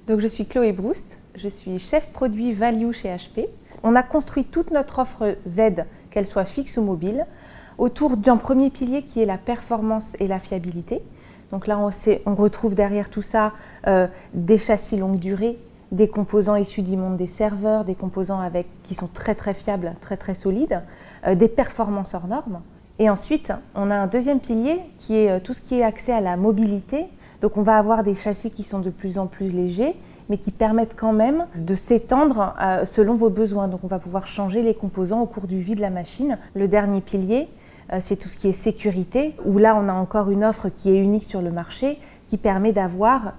Donc je suis Chloé Broust, je suis chef produit value chez HP. On a construit toute notre offre Z, qu'elle soit fixe ou mobile, autour d'un premier pilier qui est la performance et la fiabilité. Donc là, on retrouve derrière tout ça des châssis longue durée, des composants issus du monde des serveurs, des composants qui sont très fiables, très solides, des performances hors normes. Et ensuite, on a un deuxième pilier qui est tout ce qui est accès à la mobilité. Donc on va avoir des châssis qui sont de plus en plus légers, mais qui permettent quand même de s'étendre selon vos besoins. Donc on va pouvoir changer les composants au cours du vie de la machine. Le dernier pilier, c'est tout ce qui est sécurité, où là on a encore une offre qui est unique sur le marché, qui permet d'avoir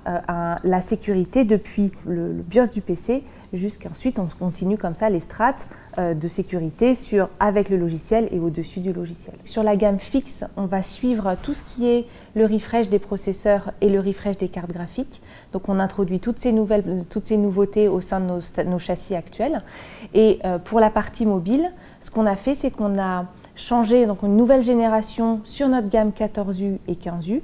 la sécurité depuis le BIOS du PC jusqu'ensuite on continue comme ça les strates de sécurité avec le logiciel et au-dessus du logiciel. Sur la gamme fixe, on va suivre tout ce qui est le refresh des processeurs et le refresh des cartes graphiques. Donc on introduit toutes ces nouveautés au sein de nos châssis actuels. Et pour la partie mobile, ce qu'on a fait, c'est qu'on a changé donc une nouvelle génération sur notre gamme 14U et 15U,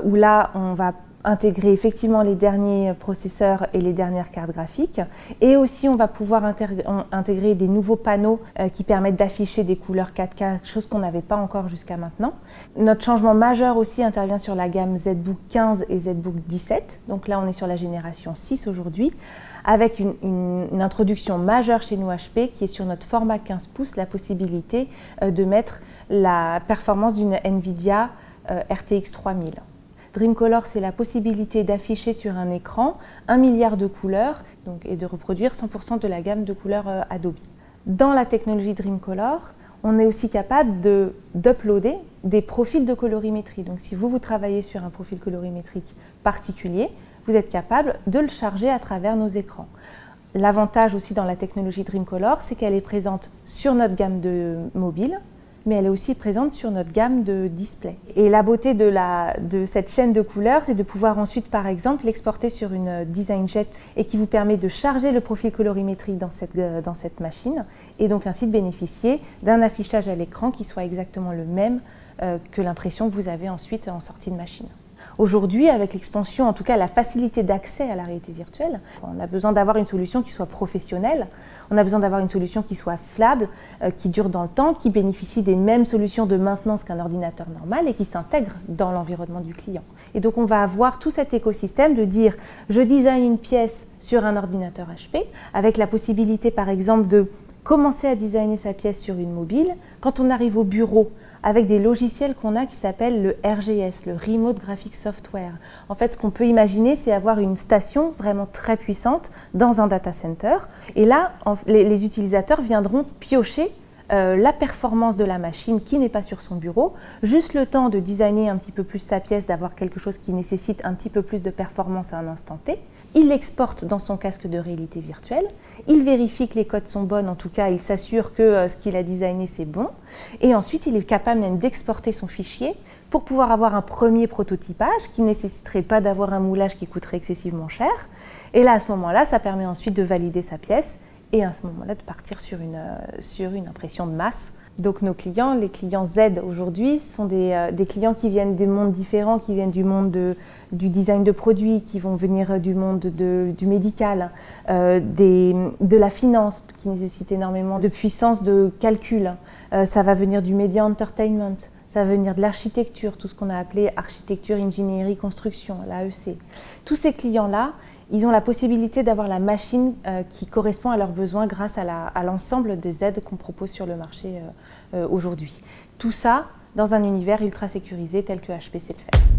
où là on va intégrer effectivement les derniers processeurs et les dernières cartes graphiques. Et aussi, on va pouvoir intégrer des nouveaux panneaux qui permettent d'afficher des couleurs 4K, chose qu'on n'avait pas encore jusqu'à maintenant. Notre changement majeur aussi intervient sur la gamme ZBook 15 et ZBook 17. Donc là, on est sur la génération 6 aujourd'hui, avec une introduction majeure chez nous HP qui est sur notre format 15 pouces, la possibilité de mettre la performance d'une NVIDIA RTX 3000. Dreamcolor, c'est la possibilité d'afficher sur un écran 1 milliard de couleurs et de reproduire 100% de la gamme de couleurs Adobe. Dans la technologie Dreamcolor, on est aussi capable d'uploader des profils de colorimétrie. Donc si vous travaillez sur un profil colorimétrique particulier, vous êtes capable de le charger à travers nos écrans. L'avantage aussi dans la technologie Dreamcolor, c'est qu'elle est présente sur notre gamme de mobile, mais elle est aussi présente sur notre gamme de display. Et la beauté de cette chaîne de couleurs, c'est de pouvoir ensuite, par exemple, l'exporter sur une DesignJet et qui vous permet de charger le profil colorimétrique dans cette machine et donc ainsi de bénéficier d'un affichage à l'écran qui soit exactement le même que l'impression que vous avez ensuite en sortie de machine. Aujourd'hui, avec l'expansion, en tout cas la facilité d'accès à la réalité virtuelle, on a besoin d'avoir une solution qui soit professionnelle, on a besoin d'avoir une solution qui soit fiable, qui dure dans le temps, qui bénéficie des mêmes solutions de maintenance qu'un ordinateur normal et qui s'intègre dans l'environnement du client. Et donc on va avoir tout cet écosystème de dire je design une pièce sur un ordinateur HP avec la possibilité par exemple de commencer à designer sa pièce sur une mobile. Quand on arrive au bureau, avec des logiciels qu'on a qui s'appellent le RGS, le Remote Graphic Software. En fait, ce qu'on peut imaginer, c'est avoir une station vraiment très puissante dans un data center. Et là, les utilisateurs viendront piocher la performance de la machine qui n'est pas sur son bureau, juste le temps de designer un petit peu plus sa pièce, d'avoir quelque chose qui nécessite un petit peu plus de performance à un instant T. Il l'exporte dans son casque de réalité virtuelle, il vérifie que les codes sont bonnes, en tout cas il s'assure que ce qu'il a designé c'est bon, et ensuite il est capable même d'exporter son fichier pour pouvoir avoir un premier prototypage qui ne nécessiterait pas d'avoir un moulage qui coûterait excessivement cher. Et là à ce moment-là, ça permet ensuite de valider sa pièce et à ce moment-là de partir sur une impression de masse. Donc nos clients, les clients Z aujourd'hui, sont des clients qui viennent des mondes différents, qui viennent du monde du design de produits, qui vont venir du monde du médical, de la finance, qui nécessite énormément de puissance de calcul. Ça va venir du media entertainment, ça va venir de l'architecture, tout ce qu'on a appelé architecture, ingénierie, construction, l'AEC. Tous ces clients-là, ils ont la possibilité d'avoir la machine qui correspond à leurs besoins grâce à l'ensemble des aides qu'on propose sur le marché aujourd'hui. Tout ça dans un univers ultra sécurisé tel que HP sait le faire.